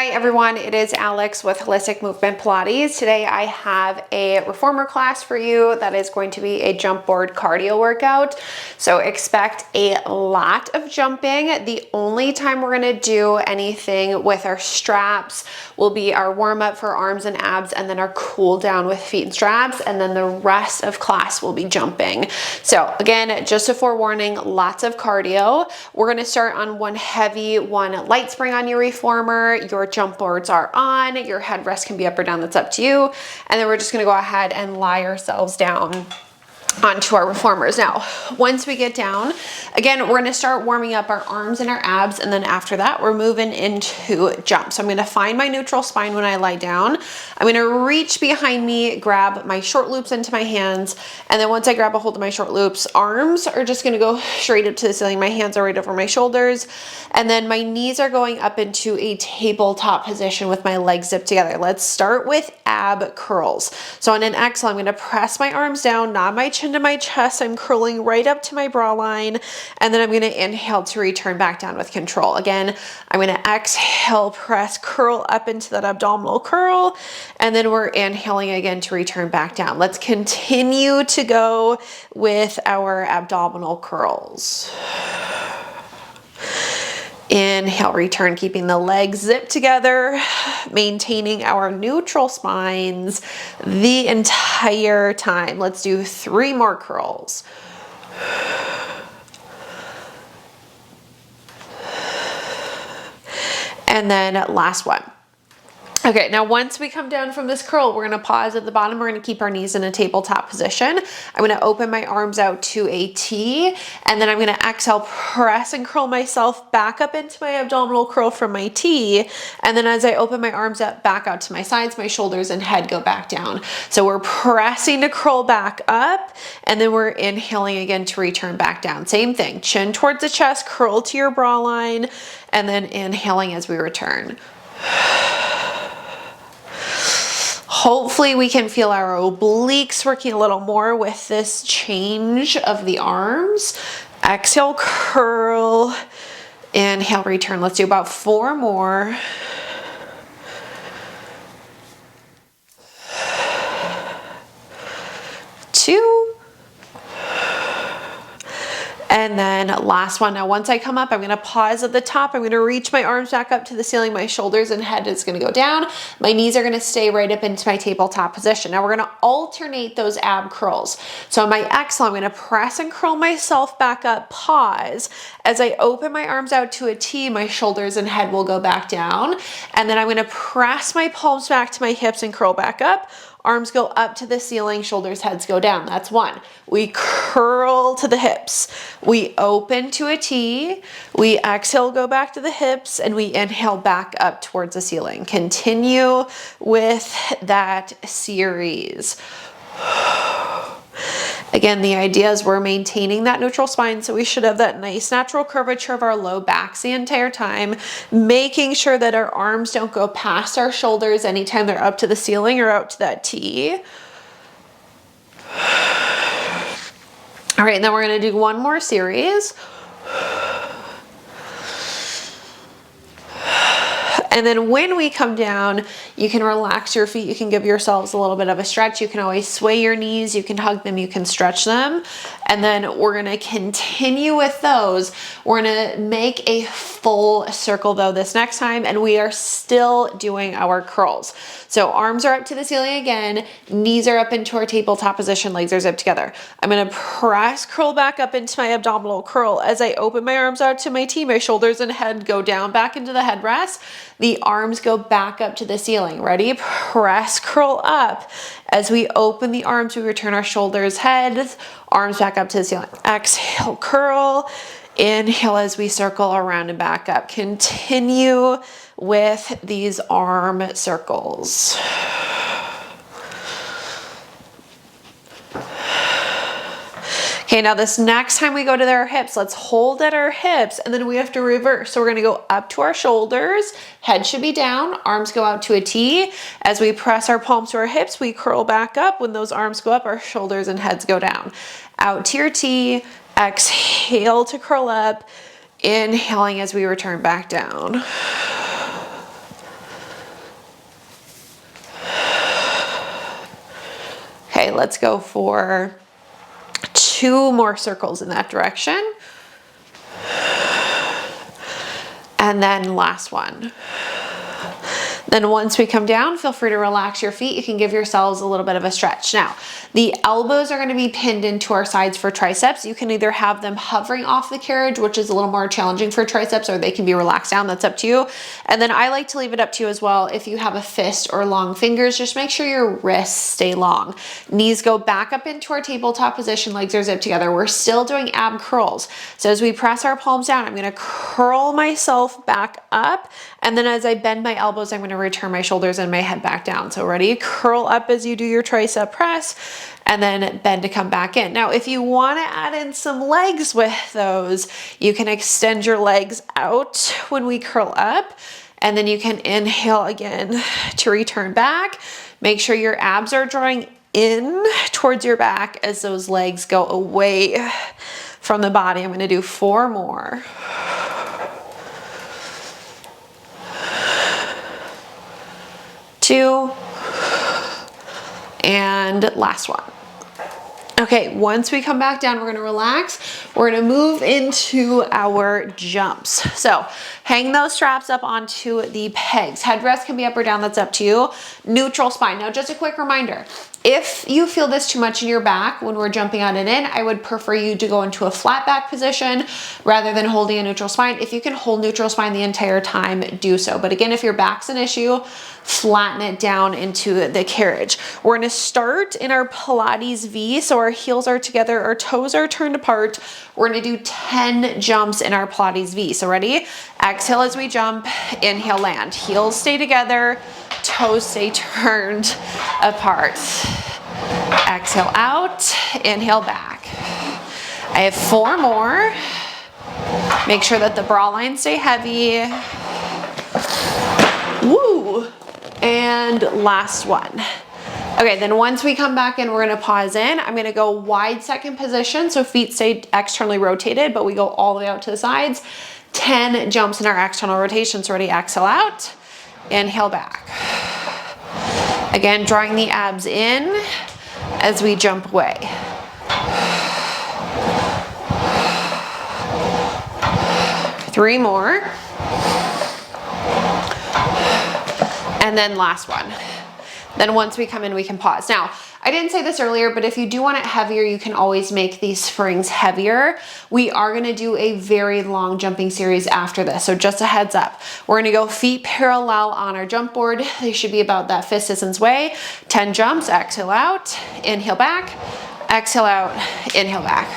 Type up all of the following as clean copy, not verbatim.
Hi everyone, it is Alex with Holistic Movement Pilates. Today I have a reformer class for you that is going to be a jump board cardio workout. So expect a lot of jumping. The only time we're going to do anything with our straps will be our warm up for arms and abs, and then our cool down with feet and straps, and then the rest of class will be jumping. So again, just a forewarning, lots of cardio. We're going to start on one heavy, one light spring on your reformer. Your jump boards are on, your headrest can be up or down, that's up to you. And then we're just gonna go ahead and lie ourselves down onto our reformers. Now, once we get down, again, we're gonna start warming up our arms and our abs, and then after that, we're moving into jump. So I'm gonna find my neutral spine when I lie down. I'm gonna reach behind me, grab my short loops into my hands, and then once I grab a hold of my short loops, arms are just gonna go straight up to the ceiling. My hands are right over my shoulders, and then my knees are going up into a tabletop position with my legs zipped together. Let's start with ab curls. So on an exhale, I'm gonna press my arms down, nod my chin to my chest. I'm curling right up to my bra line, and then I'm going to inhale to return back down with control. Again, I'm going to exhale, press, curl up into that abdominal curl, and then we're inhaling again to return back down. Let's continue to go with our abdominal curls. Inhale, return, keeping the legs zipped together, maintaining our neutral spines the entire time. Let's do 3 more curls. And then last one. Okay, now once we come down from this curl, we're gonna pause at the bottom. We're gonna keep our knees in a tabletop position. I'm gonna open my arms out to a T, and then I'm gonna exhale, press and curl myself back up into my abdominal curl from my T. And then as I open my arms up, back out to my sides, my shoulders and head go back down. So we're pressing to curl back up, and then we're inhaling again to return back down. Same thing, chin towards the chest, curl to your bra line, and then inhaling as we return. Hopefully we can feel our obliques working a little more with this change of the arms. Exhale, curl, inhale, return. Let's do about 4 more. And then last one. Now, once I come up, I'm gonna pause at the top. I'm gonna reach my arms back up to the ceiling. My shoulders and head is gonna go down. My knees are gonna stay right up into my tabletop position. Now we're gonna alternate those ab curls. So on my exhale, I'm gonna press and curl myself back up, pause. As I open my arms out to a T, my shoulders and head will go back down. And then I'm gonna press my palms back to my hips and curl back up. Arms go up to the ceiling, shoulders, heads go down. That's 1. We curl to the hips. We open to a T. We exhale, go back to the hips, and we inhale back up towards the ceiling. Continue with that series. Again, the idea is we're maintaining that neutral spine, so we should have that nice natural curvature of our low backs the entire time, making sure that our arms don't go past our shoulders anytime they're up to the ceiling or out to that T. All right, and then we're gonna do 1 more series. And then when we come down, you can relax your feet. You can give yourselves a little bit of a stretch. You can always sway your knees. You can hug them. You can stretch them. And then we're going to continue with those. We're going to make a full circle though this next time, and we are still doing our curls. So arms are up to the ceiling again. Knees are up into our tabletop position. Legs are zipped together. I'm going to press, curl back up into my abdominal curl. As I open my arms out to my T, my shoulders and head go down back into the headrest. The arms go back up to the ceiling. Ready? Press, curl up. As we open the arms, we return our shoulders, heads, arms back up to the ceiling. Exhale, curl. Inhale as we circle around and back up. Continue with these arm circles. Okay, now this next time we go to our hips, let's hold at our hips, and then we have to reverse. So we're gonna go up to our shoulders, head should be down, arms go out to a T. As we press our palms to our hips, we curl back up. When those arms go up, our shoulders and heads go down. Out to your T, exhale to curl up, inhaling as we return back down. Okay, let's go for 2 more circles in that direction. And then last one. Then once we come down, feel free to relax your feet. You can give yourselves a little bit of a stretch. Now, the elbows are going to be pinned into our sides for triceps. You can either have them hovering off the carriage, which is a little more challenging for triceps, or they can be relaxed down. That's up to you. And then I like to leave it up to you as well. If you have a fist or long fingers, just make sure your wrists stay long. Knees go back up into our tabletop position, legs are zipped together. We're still doing ab curls. So as we press our palms down, I'm going to curl myself back up. And then as I bend my elbows, I'm going to return my shoulders and my head back down. So ready? Curl up as you do your tricep press, and then bend to come back in. Now, if you want to add in some legs with those, you can extend your legs out when we curl up, and then you can inhale again to return back. Make sure your abs are drawing in towards your back as those legs go away from the body. I'm going to do 4 more. 2, and last one. Okay, once we come back down, we're gonna relax. We're gonna move into our jumps. So hang those straps up onto the pegs. Headrest can be up or down, that's up to you. Neutral spine. Now, just a quick reminder, if you feel this too much in your back when we're jumping out and in, I would prefer you to go into a flat back position rather than holding a neutral spine. If you can hold neutral spine the entire time, do so. But again, if your back's an issue, flatten it down into the carriage. We're gonna start in our Pilates V. So our heels are together, our toes are turned apart. We're gonna do 10 jumps in our Pilates V. So ready? Exhale as we jump, inhale, land. Heels stay together, toes stay turned apart. Exhale out, inhale back. I have 4 more. Make sure that the bra lines stay heavy. Woo! And last one. Okay, then once we come back in, we're gonna pause in. I'm gonna go wide second position, so feet stay externally rotated, but we go all the way out to the sides. 10 jumps in our external rotation. So ready, exhale out, inhale back. Again, drawing the abs in as we jump away. Three more. And then last one. Then once we come in, we can pause. Now, I didn't say this earlier, but if you do want it heavier, you can always make these springs heavier. We are gonna do a very long jumping series after this, so just a heads up. We're gonna go feet parallel on our jump board. They should be about that fist distance away. 10 jumps, exhale out, inhale back, exhale out, inhale back.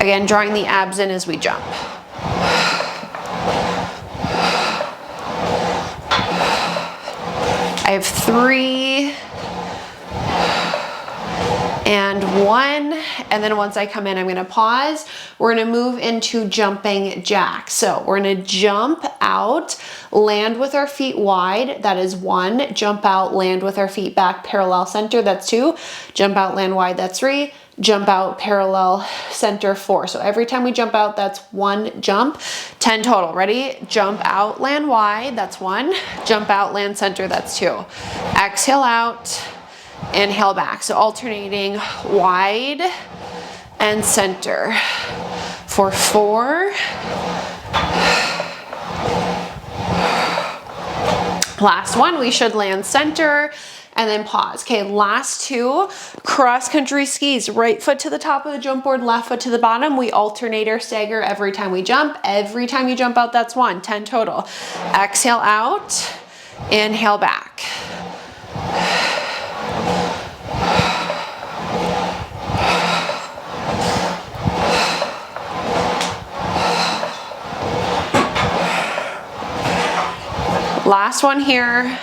Again, drawing the abs in as we jump. I have 3 and 1, and then once I come in, I'm gonna pause. We're gonna move into jumping jacks. So we're gonna jump out, land with our feet wide, that is 1. Jump out, land with our feet back parallel center, that's 2. Jump out, land wide, that's 3. Jump out, parallel center, 4. So every time we jump out, that's 1 jump. 10 total. Ready? Jump out, land wide, that's 1. Jump out, land center, that's 2. Exhale out, inhale back. So alternating wide and center for 4. Last one, we should land center and then pause. Okay, last 2, cross-country skis. Right foot to the top of the jump board, left foot to the bottom. We alternate or stagger every time we jump. Every time you jump out, that's 1, 10 total. Exhale out, inhale back. Last one here.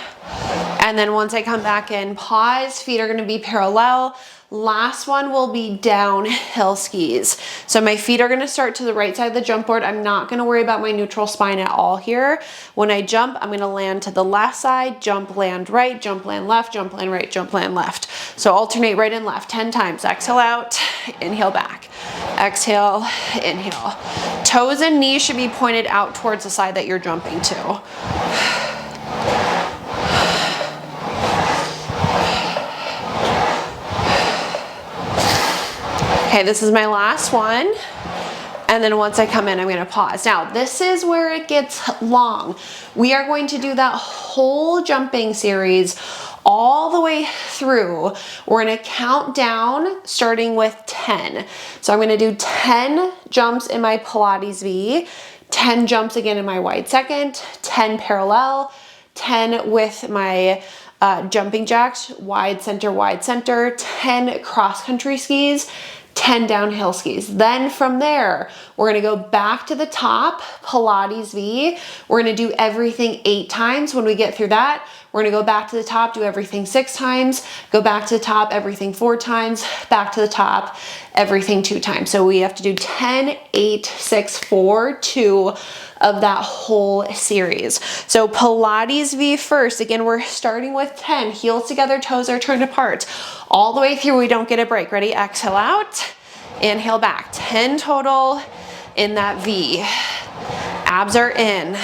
And then once I come back in, pause, feet are gonna be parallel. Last one will be downhill skis. So my feet are gonna start to the right side of the jump board. I'm not gonna worry about my neutral spine at all here. When I jump, I'm gonna land to the left side, jump, land right, jump, land left, jump, land right, jump, land left. So alternate right and left 10 times. Exhale out, inhale back. Exhale, inhale. Toes and knees should be pointed out towards the side that you're jumping to. Okay, this is my last one. And then once I come in, I'm gonna pause. Now, this is where it gets long. We are going to do that whole jumping series all the way through. We're gonna count down starting with 10. So I'm gonna do 10 jumps in my Pilates V, 10 jumps again in my wide second, 10 parallel, 10 with my jumping jacks, wide center, 10 cross country skis, 10 downhill skis. Then from there, we're gonna go back to the top, Pilates V. We're gonna do everything 8 times. When we get through that, we're gonna go back to the top, do everything 6 times, go back to the top, everything 4 times, back to the top, everything 2 times. So we have to do 10, 8, 6, 4, 2 of that whole series. So Pilates V first. Again, we're starting with 10. Heels together, toes are turned apart. All the way through, we don't get a break. Ready? Exhale out, inhale back. 10 total in that V. Abs are in.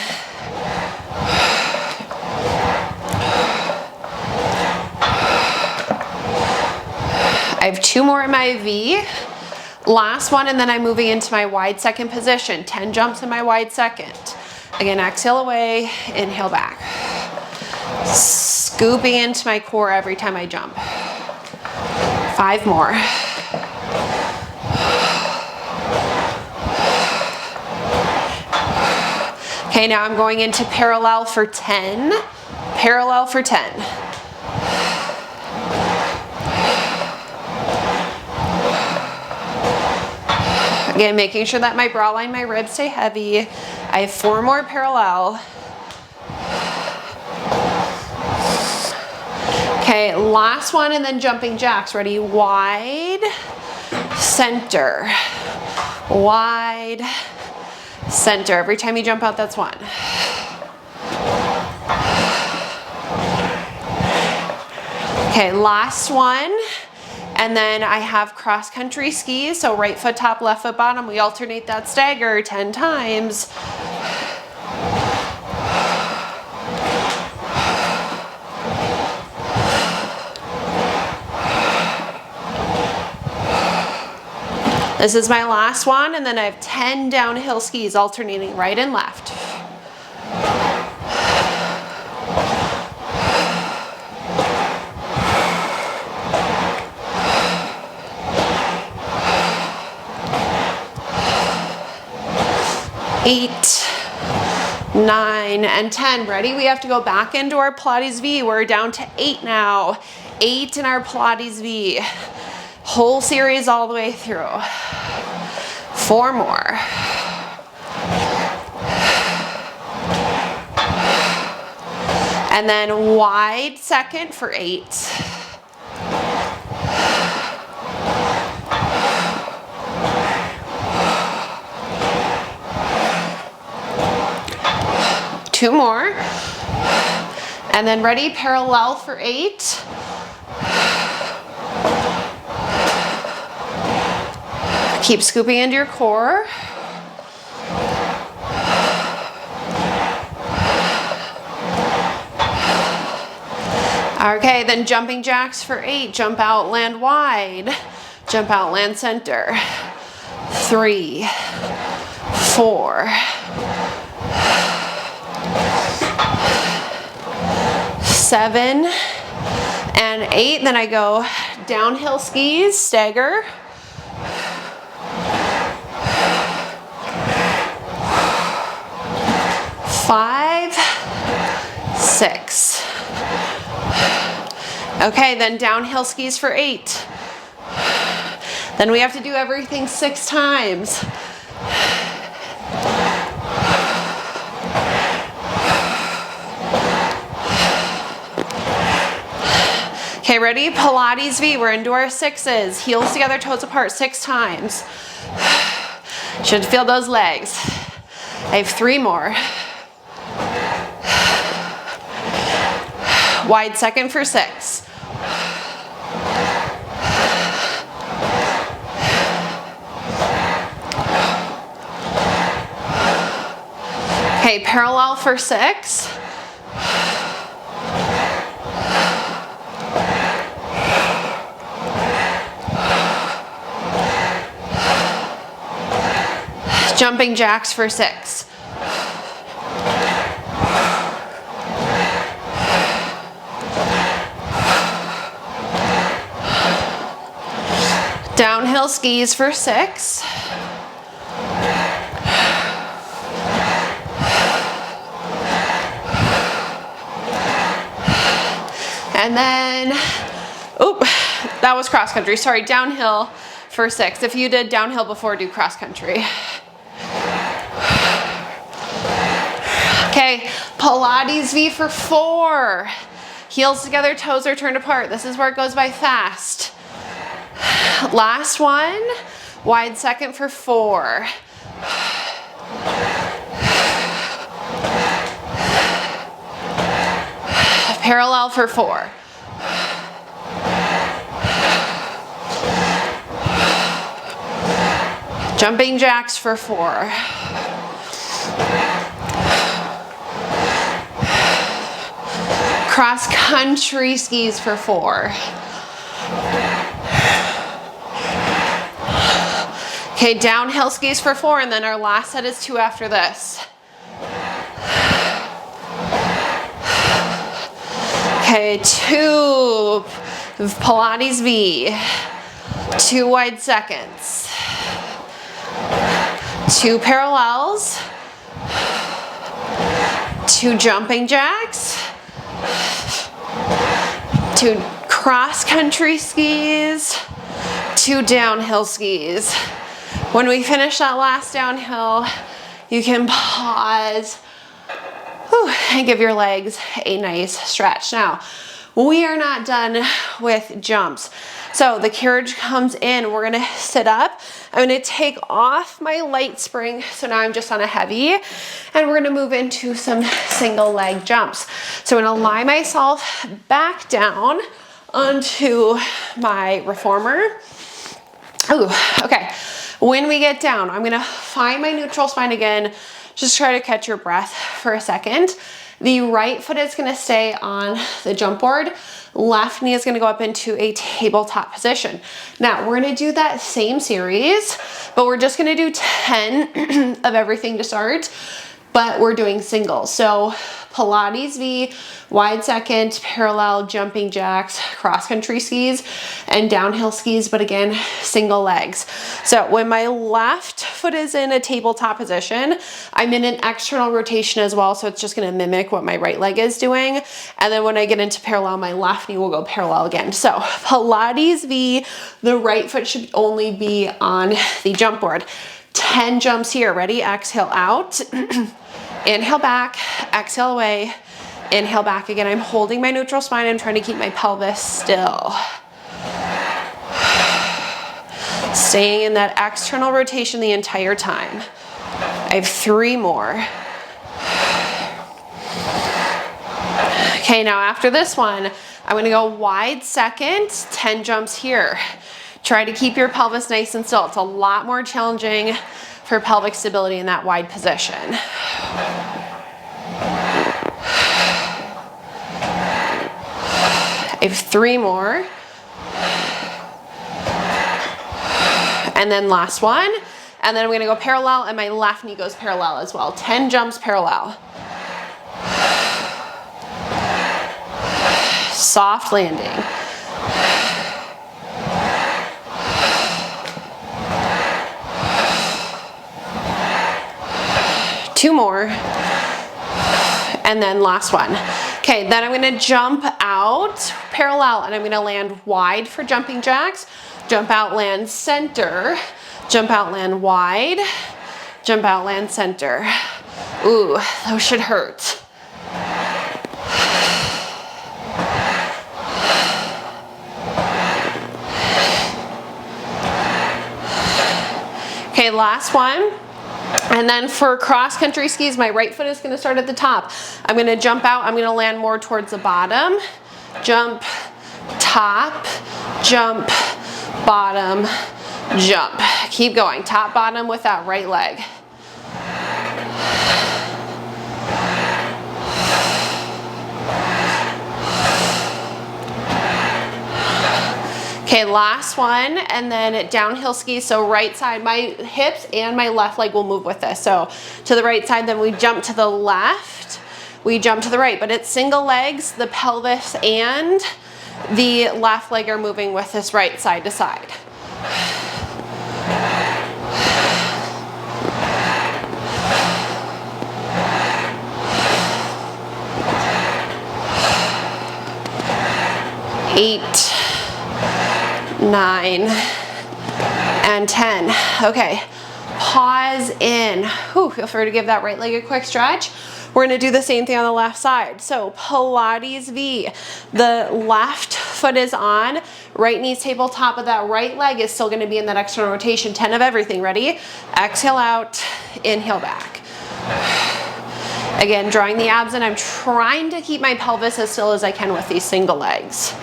I have 2 more in my V. Last one, and then I'm moving into my wide second position. 10 jumps in my wide second. Again, exhale away, inhale back. Scooping into my core every time I jump. 5 more. Okay, now I'm going into parallel for 10. Parallel for 10. Again, making sure that my bra line, my ribs stay heavy. I have 4 more parallel. Okay, last one, and then jumping jacks. Ready? Wide, center, wide, center. Every time you jump out, that's 1. Okay, last one. And then I have cross country skis, so right foot top, left foot bottom. We alternate that stagger 10 times. This is my last one, and then I have 10 downhill skis alternating right and left. Eight, 9, and 10. Ready? We have to go back into our Pilates V. We're down to 8 now. 8 in our Pilates V. Whole series all the way through. 4 more. And then wide second for 8. Two more. And then ready, parallel for 8. Keep scooping into your core. Okay, then jumping jacks for 8. Jump out, land wide. Jump out, land center. 3, 4, 7, and 8. Then I go downhill skis, stagger. 5, 6. Okay, then downhill skis for 8. Then we have to do everything 6 times. Okay, ready? Pilates V. We're into our 6s. Heels together, toes apart 6 times. Should feel those legs. I have 3 more. Wide second for 6. Okay, parallel for 6. Jumping jacks for 6. Downhill skis for 6. And then, oop, that was cross country. Sorry, downhill for 6. If you did downhill before, do cross country. Okay, Pilates V for 4. Heels together, toes are turned apart. This is where it goes by fast. Last one, wide second for 4. Parallel for 4. Jumping jacks for 4. Cross country skis for 4. Okay, downhill skis for 4, and then our last set is 2 after this. Okay, 2 Pilates V, 2 wide seconds, 2 parallels, 2 jumping jacks, 2 cross country skis, 2 downhill skis. When we finish that last downhill, you can pause and give your legs a nice stretch. Now, we are not done with jumps. So the carriage comes in, we're gonna sit up. I'm gonna take off my light spring, so now I'm just on a heavy, and we're gonna move into some single leg jumps. So I'm gonna lie myself back down onto my reformer. Ooh, okay. When we get down, I'm gonna find my neutral spine again. Just try to catch your breath for a second. The right foot is gonna stay on the jump board. Left knee is gonna go up into a tabletop position. Now, we're gonna do that same series, but we're just gonna do 10 of everything to start, but we're doing singles. So Pilates V, wide second, parallel, jumping jacks, cross country skis, and downhill skis, but again, single legs. So when my left foot is in a tabletop position, I'm in an external rotation as well, so it's just gonna mimic what my right leg is doing. And then when I get into parallel, my left knee will go parallel again. So Pilates V, the right foot should only be on the jump board. 10 jumps here. Ready? Exhale out. Inhale back, exhale away, inhale back again. I'm holding my neutral spine. I'm trying to keep my pelvis still. Staying in that external rotation the entire time. I have 3 more. Okay, now after this one, I'm gonna go wide second, 10 jumps here. Try to keep your pelvis nice and still. It's a lot more challenging for pelvic stability in that wide position. I have 3 more. And then last one. And then I'm gonna go parallel, and my left knee goes parallel as well. 10 jumps parallel. Soft landing. Two more, and then last one. Okay, then I'm gonna jump out parallel, and I'm gonna land wide for jumping jacks, jump out, land center, jump out, land wide, jump out, land center. Ooh, those should hurt. Okay, last one. And then for cross country skis, my right foot is gonna start at the top. I'm gonna jump out, I'm gonna land more towards the bottom. Jump, top, jump, bottom, jump. Keep going, top, bottom with that right leg. Okay, last one, and then downhill skis. So right side, my hips and my left leg will move with this. So to the right side, then we jump to the left, we jump to the right, but it's single legs, the pelvis and the left leg are moving with this right side to side. Eight, 9, and 10. Okay, pause in. Whew, feel free to give that right leg a quick stretch. We're gonna do the same thing on the left side. So Pilates V, the left foot is on, right knee's tabletop of that right leg is still gonna be in that external rotation, 10 of everything, ready? Exhale out, inhale back. Again, drawing the abs in, I'm trying to keep my pelvis as still as I can with these single legs.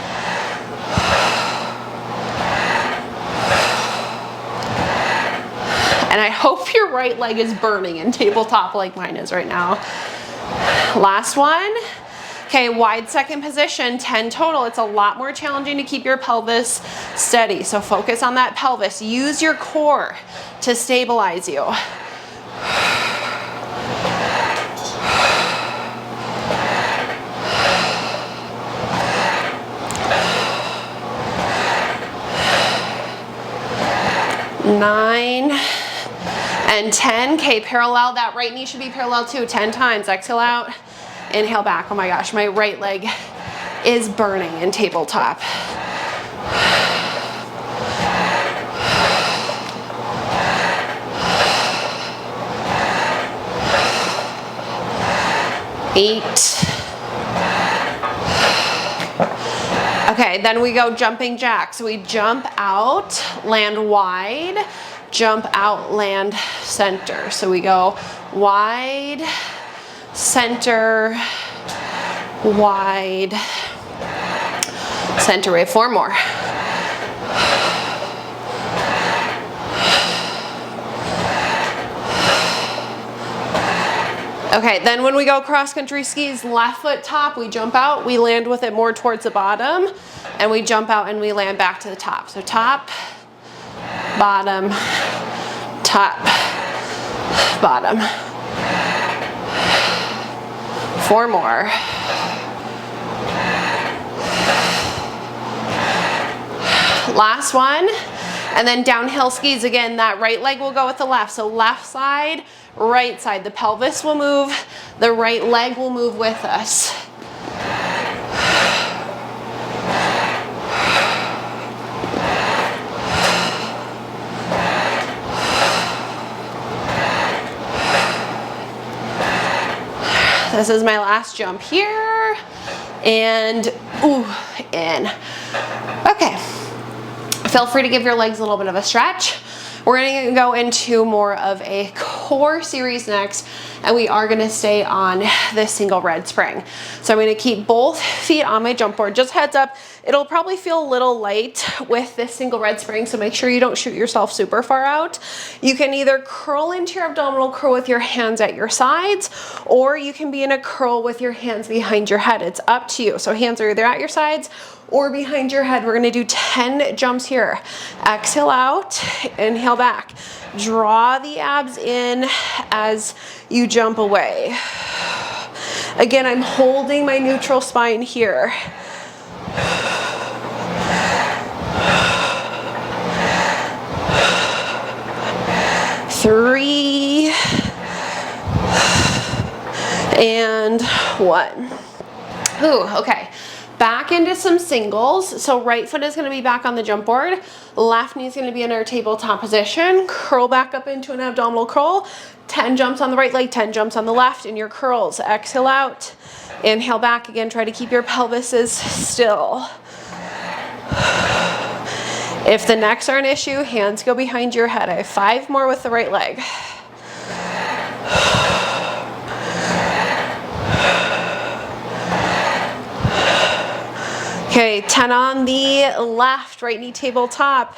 And I hope your right leg is burning in tabletop like mine is right now. Last one. Okay, wide second position, 10 total. It's a lot more challenging to keep your pelvis steady. So focus on that pelvis. Use your core to stabilize you. Nine and 10. Okay, parallel. That right knee should be parallel too. 10 times. Exhale out. Inhale back. Oh my gosh, my right leg is burning in tabletop. Eight. Okay, then we go jumping jacks. So we jump out, land wide, jump out, land center. So we go wide, center, wide, center. We have 4 more. Okay, then when we go cross country skis, left foot top, we jump out, we land with it more towards the bottom, and we jump out and we land back to the top. So top, bottom, top, bottom. 4 more. Last one, and then downhill skis again. That right leg will go with the left. So left side, right side. The pelvis will move, the right leg will move with us. This is my last jump here, and ooh, in. Okay, feel free to give your legs a little bit of a stretch. We're gonna go into more of a core series next, and we are gonna stay on this single red spring. So I'm gonna keep both feet on my jump board. Just heads up, it'll probably feel a little light with this single red spring, so make sure you don't shoot yourself super far out. You can either curl into your abdominal curl with your hands at your sides, or you can be in a curl with your hands behind your head. It's up to you. So hands are either at your sides or behind your head. We're gonna do 10 jumps here. Exhale out, inhale back. Draw the abs in as you jump away. Again, I'm holding my neutral spine here. Three, and 1. Ooh, okay. Back into some singles. So right foot is going to be back on the jump board. Left knee is going to be in our tabletop position. Curl back up into an abdominal curl. 10 jumps on the right leg, 10 jumps on the left in your curls. Exhale out. Inhale back again. Try to keep your pelvises still. If the necks are an issue, hands go behind your head. I have 5 more with the right leg. Okay, 10 on the left, right knee tabletop.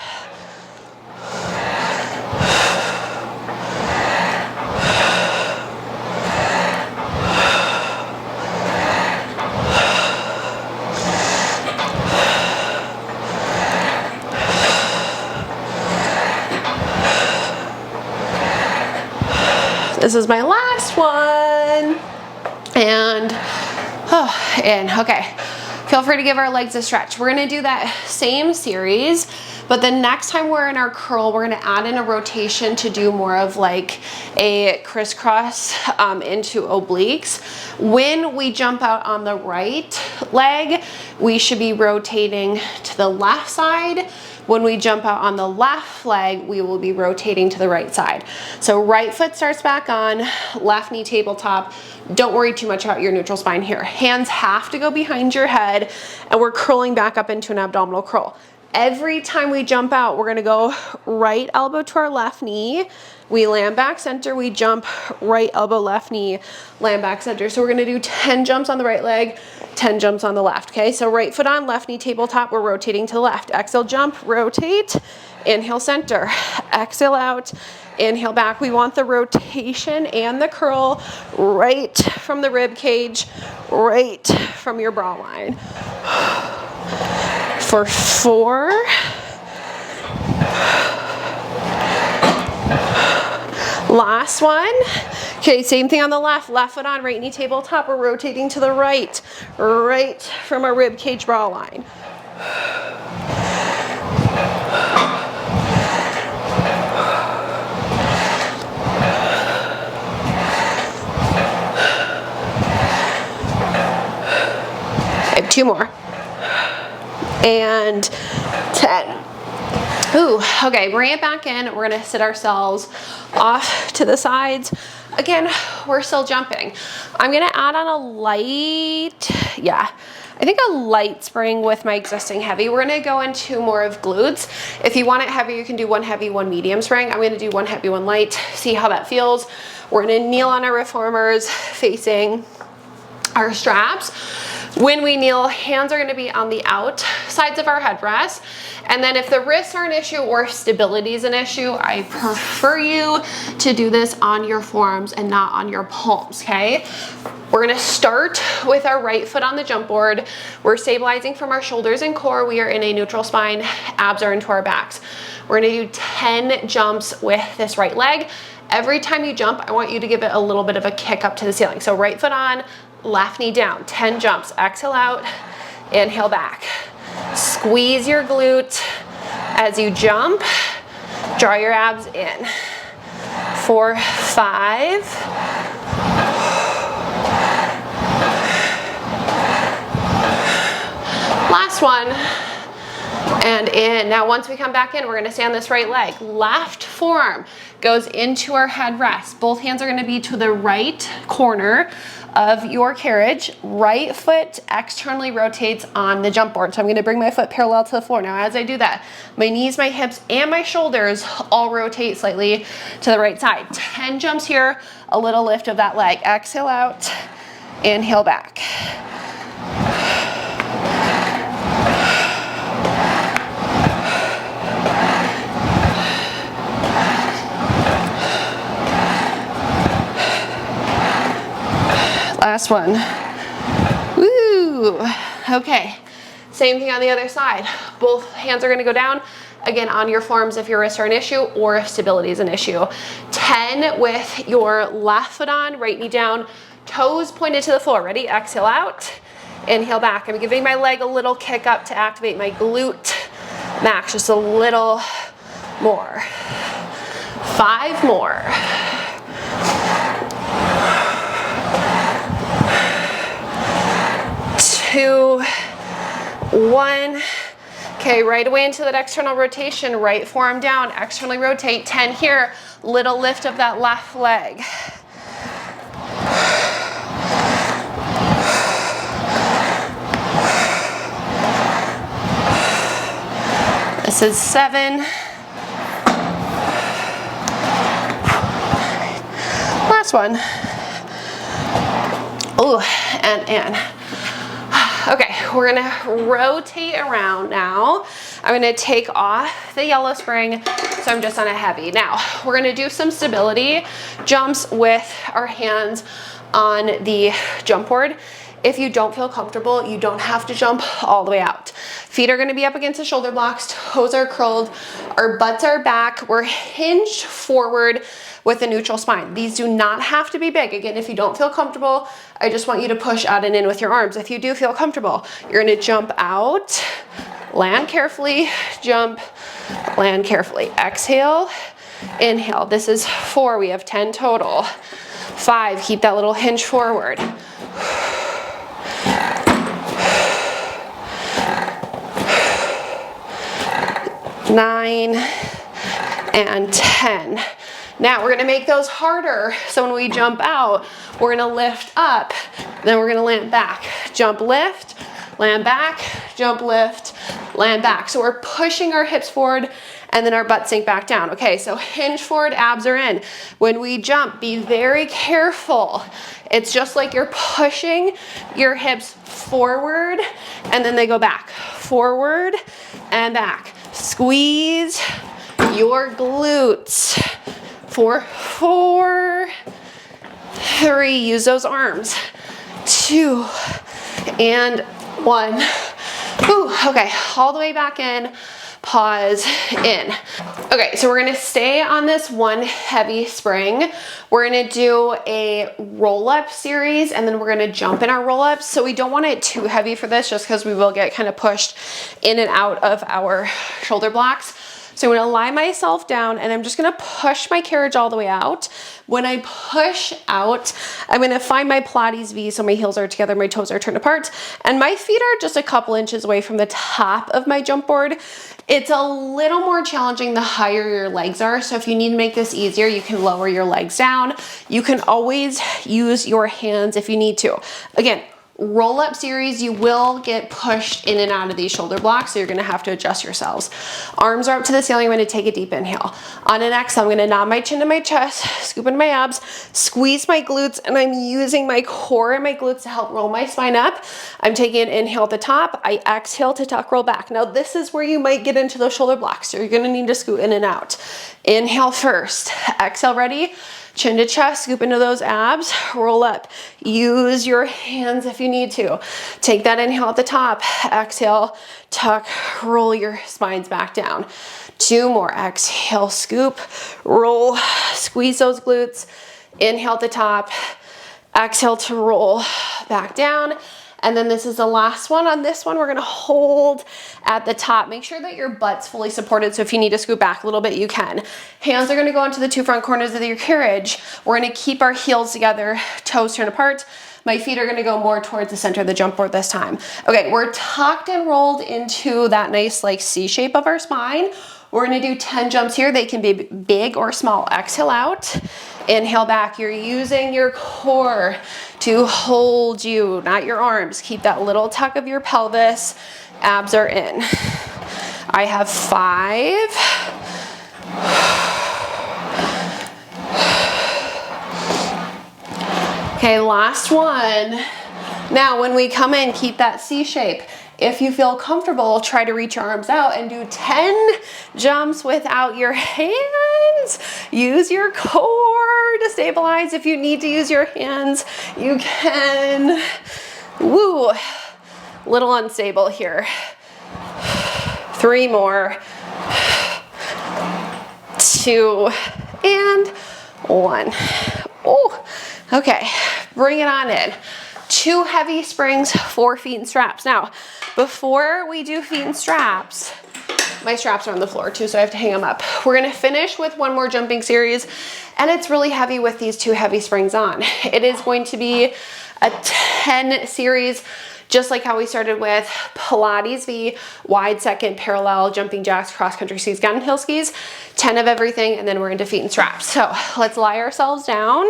This is my last one. And, okay. Feel free to give our legs a stretch. We're gonna do that same series, but the next time we're in our curl, we're gonna add in a rotation to do more of like a crisscross into obliques. When we jump out on the right leg, we should be rotating to the left side. When we jump out on the left leg, we will be rotating to the right side. So right foot starts back on, left knee tabletop. Don't worry too much about your neutral spine here. Hands have to go behind your head, and we're curling back up into an abdominal curl. Every time we jump out, we're gonna go right elbow to our left knee. We land back center, we jump right elbow, left knee, land back center. So we're gonna do 10 jumps on the right leg, 10 jumps on the left, okay? So right foot on, left knee tabletop, we're rotating to the left. Exhale, jump, rotate, inhale, center. Exhale out, inhale back. We want the rotation and the curl right from the rib cage, right from your bra line. For 4, last one. Okay, same thing on the left. Left foot on, right knee tabletop. We're rotating to the right, right from our rib cage bra line. I have 2 more. And 10. Ooh, okay, bring it back in. We're gonna sit ourselves off to the sides. Again, we're still jumping. I'm gonna add on a light, I think a light spring with my existing heavy. We're gonna go into more of glutes. If you want it heavy, you can do 1 heavy, 1 medium spring. I'm gonna do 1 heavy, 1 light, see how that feels. We're gonna kneel on our reformers facing our straps. When we kneel, hands are gonna be on the outsides of our headrest. And then if the wrists are an issue or stability is an issue, I prefer you to do this on your forearms and not on your palms, okay? We're gonna start with our right foot on the jump board. We're stabilizing from our shoulders and core. We are in a neutral spine, abs are into our backs. We're gonna do 10 jumps with this right leg. Every time you jump, I want you to give it a little bit of a kick up to the ceiling. So right foot on, left knee down, 10 jumps. Exhale out, inhale back. Squeeze your glute as you jump. Draw your abs in. 4, 5. Last one. And in. Now once we come back in, we're gonna stay on this right leg. Left forearm goes into our headrest. Both hands are gonna be to the right corner of your carriage. Right foot externally rotates on the jump board. So I'm gonna bring my foot parallel to the floor. Now as I do that, my knees, my hips, and my shoulders all rotate slightly to the right side. 10 jumps here, a little lift of that leg. Exhale out, inhale back. Last one. Woo! Okay, same thing on the other side. Both hands are gonna go down. Again, on your forearms if your wrists are an issue or if stability is an issue. 10 with your left foot on, right knee down, toes pointed to the floor. Ready? Exhale out, inhale back. I'm giving my leg a little kick up to activate my glute max, just a little more. 5 more. 2, 1. Okay, right away into that external rotation, right forearm down, externally rotate. 10 here, little lift of that left leg. This is 7. Last one. Ooh, and. Okay, we're gonna rotate around now. I'm gonna take off the yellow spring, so I'm just on a heavy. Now, we're gonna do some stability jumps with our hands on the jump board. If you don't feel comfortable, you don't have to jump all the way out. Feet are gonna be up against the shoulder blocks, toes are curled, our butts are back, we're hinged forward with a neutral spine. These do not have to be big. Again, if you don't feel comfortable, I just want you to push out and in with your arms. If you do feel comfortable, you're gonna jump out, land carefully, jump, land carefully. Exhale, inhale. This is 4, we have 10 total. 5, keep that little hinge forward. 9 and 10. Now we're gonna make those harder. So when we jump out, we're gonna lift up, then we're gonna land back. Jump, lift, land back, jump, lift, land back. So we're pushing our hips forward and then our butt sink back down. Okay, so hinge forward, abs are in. When we jump, be very careful. It's just like you're pushing your hips forward and then they go back. Forward and back. Squeeze your glutes. 4, 3, use those arms. 2 and 1. Ooh, okay, all the way back in. Pause, in. Okay, so we're gonna stay on this one heavy spring. We're gonna do a roll-up series and then we're gonna jump in our roll-ups. So we don't want it too heavy for this just because we will get kind of pushed in and out of our shoulder blocks. So I'm gonna lie myself down and I'm just gonna push my carriage all the way out. When I push out, I'm gonna find my Pilates V, so my heels are together, my toes are turned apart, and my feet are just a couple inches away from the top of my jump board. It's a little more challenging the higher your legs are, so if you need to make this easier, you can lower your legs down. You can always use your hands if you need to. Again, roll-up series, you will get pushed in and out of these shoulder blocks, so you're gonna have to adjust yourselves. Arms are up to the ceiling, I'm gonna take a deep inhale. On an exhale, I'm gonna nod my chin to my chest, scoop into my abs, squeeze my glutes, and I'm using my core and my glutes to help roll my spine up. I'm taking an inhale at the top, I exhale to tuck, roll back. Now this is where you might get into those shoulder blocks, so you're gonna need to scoot in and out. Inhale first, exhale, ready? Chin to chest, scoop into those abs, roll up. Use your hands if you need to. Take that inhale at the top, exhale, tuck, roll your spines back down. 2 more, exhale, scoop, roll, squeeze those glutes. Inhale at the top, exhale to roll back down. And then this is the last one. On this one, we're gonna hold at the top. Make sure that your butt's fully supported, so if you need to scoot back a little bit, you can. Hands are gonna go into the 2 front corners of your carriage. We're gonna keep our heels together, toes turned apart. My feet are gonna go more towards the center of the jump board this time. Okay, we're tucked and rolled into that nice like C shape of our spine. We're gonna do 10 jumps here. They can be big or small. Exhale out, inhale back. You're using your core to hold you, not your arms. Keep that little tuck of your pelvis. Abs are in. I have 5. Okay, last one. Now, when we come in, keep that C shape. If you feel comfortable, try to reach your arms out and do 10 jumps without your hands. Use your core to stabilize. If you need to use your hands, you can. Woo, little unstable here. 3 more. 2 and 1. Oh, okay, bring it on in. 2 heavy springs, 4 feet and straps. Now, before we do feet and straps, my straps are on the floor too, so I have to hang them up. We're gonna finish with one more jumping series, and it's really heavy with these 2 heavy springs on. It is going to be a 10 series, just like how we started with Pilates V, wide second, parallel, jumping jacks, cross country skis, downhill skis, 10 of everything, and then we're into feet and straps. So let's lie ourselves down.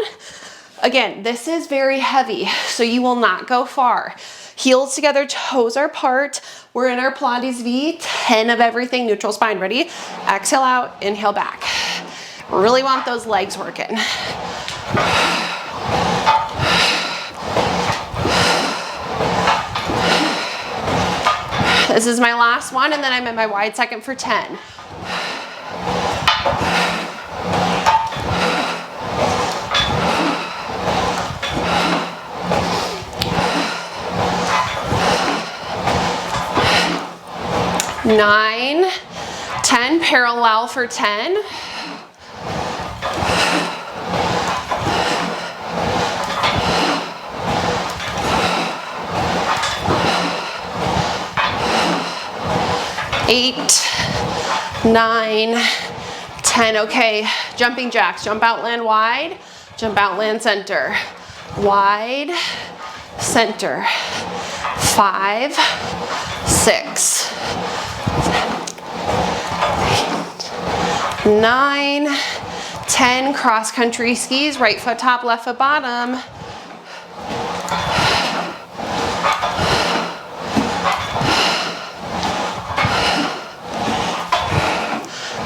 Again, this is very heavy, so you will not go far. Heels together, toes are apart. We're in our Pilates V, 10 of everything, neutral spine. Ready? Exhale out, inhale back. Really want those legs working. This is my last one, and then I'm in my wide second for 10. 9, 10, parallel for 10. 8, 9, 10. Okay, jumping jacks. Jump out, land wide. Jump out, land center. Wide, center. 5, 6, 9, 10. Cross country skis. Right foot top, left foot bottom.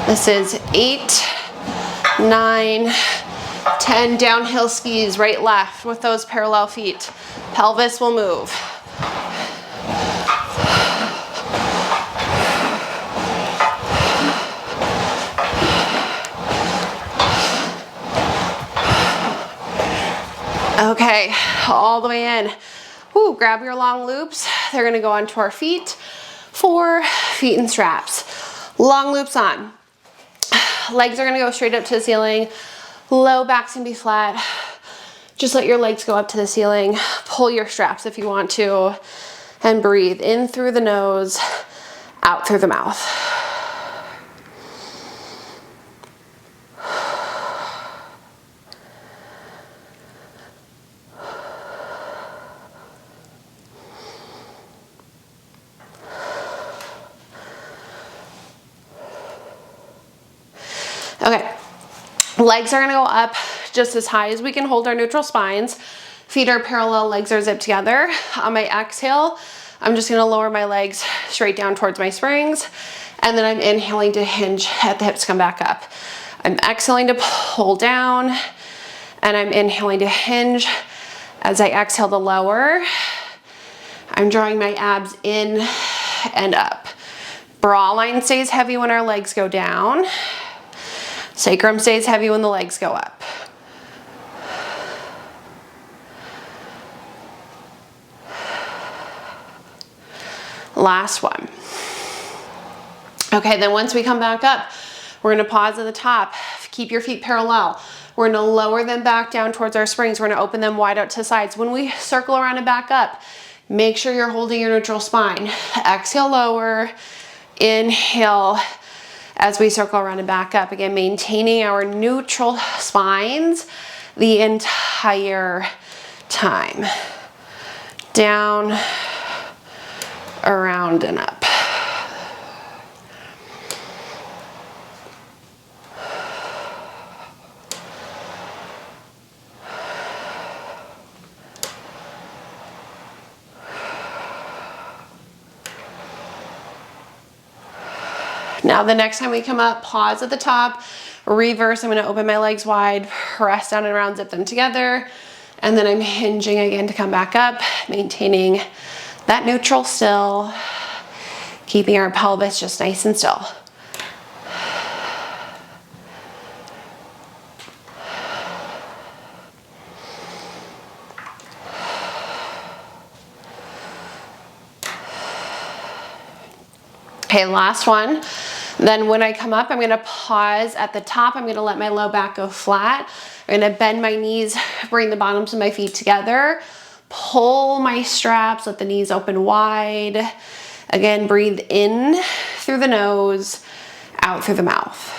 This is 8, 9, 10. Downhill skis, right, left with those parallel feet. Pelvis will move. Okay, all the way in. Woo, grab your long loops. They're gonna go onto our feet. 4 feet and straps. Long loops on. Legs are gonna go straight up to the ceiling. Low back's gonna be flat. Just let your legs go up to the ceiling. Pull your straps if you want to. And breathe in through the nose, out through the mouth. Okay, legs are gonna go up just as high as we can hold our neutral spines. Feet are parallel, legs are zipped together. On my exhale, I'm just gonna lower my legs straight down towards my springs, and then I'm inhaling to hinge at the hips, come back up. I'm exhaling to pull down, and I'm inhaling to hinge. As I exhale to lower, I'm drawing my abs in and up. Bra line stays heavy when our legs go down. Sacrum stays heavy when the legs go up. Last one. Okay, then once we come back up, we're gonna pause at the top. Keep your feet parallel. We're gonna lower them back down towards our springs. We're gonna open them wide out to the sides. When we circle around and back up, make sure you're holding your neutral spine. Exhale, lower, inhale, as we circle around and back up. Again, maintaining our neutral spines the entire time. Down, around, and up. Now the next time we come up, pause at the top, reverse. I'm gonna open my legs wide, press down and around, zip them together, and then I'm hinging again to come back up, maintaining that neutral still, keeping our pelvis just nice and still. Okay, last one. Then when I come up, I'm gonna pause at the top. I'm gonna let my low back go flat. I'm gonna bend my knees, bring the bottoms of my feet together, pull my straps, let the knees open wide. Again, breathe in through the nose, out through the mouth.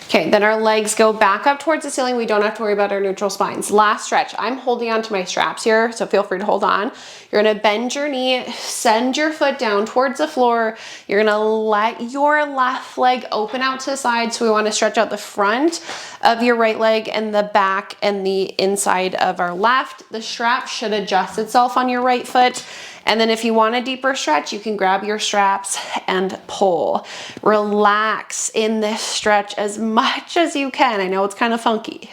Okay, then our legs go back up towards the ceiling. We don't have to worry about our neutral spines. Last stretch. I'm holding on to my straps here, so feel free to hold on. You're gonna bend your knee, send your foot down towards the floor. You're gonna let your left leg open out to the side. So we wanna stretch out the front of your right leg and the back and the inside of our left. The strap should adjust itself on your right foot. And then if you want a deeper stretch, you can grab your straps and pull. Relax in this stretch as much as you can. I know it's kind of funky.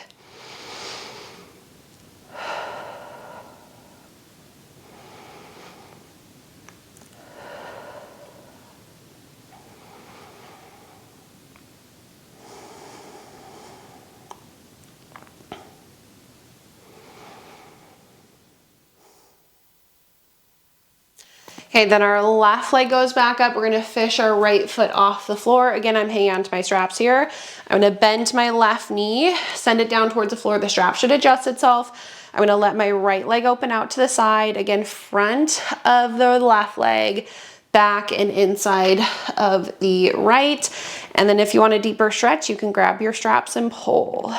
Okay, then our left leg goes back up. We're gonna fish our right foot off the floor. Again, I'm hanging on to my straps here. I'm gonna bend my left knee, send it down towards the floor. The strap should adjust itself. I'm gonna let my right leg open out to the side. Again, front of the left leg, back and inside of the right. And then if you want a deeper stretch, you can grab your straps and pull.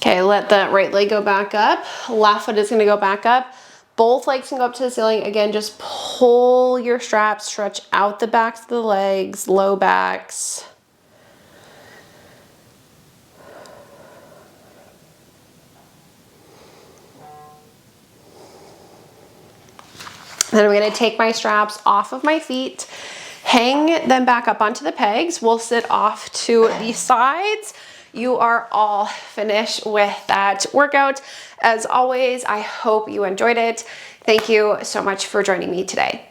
Okay, let that right leg go back up. Left foot is gonna go back up. Both legs can go up to the ceiling. Again, just pull your straps, stretch out the backs of the legs, low backs. Then I'm gonna take my straps off of my feet, hang them back up onto the pegs. We'll sit off to the sides. You are all finished with that workout. As always, I hope you enjoyed it. Thank you so much for joining me today.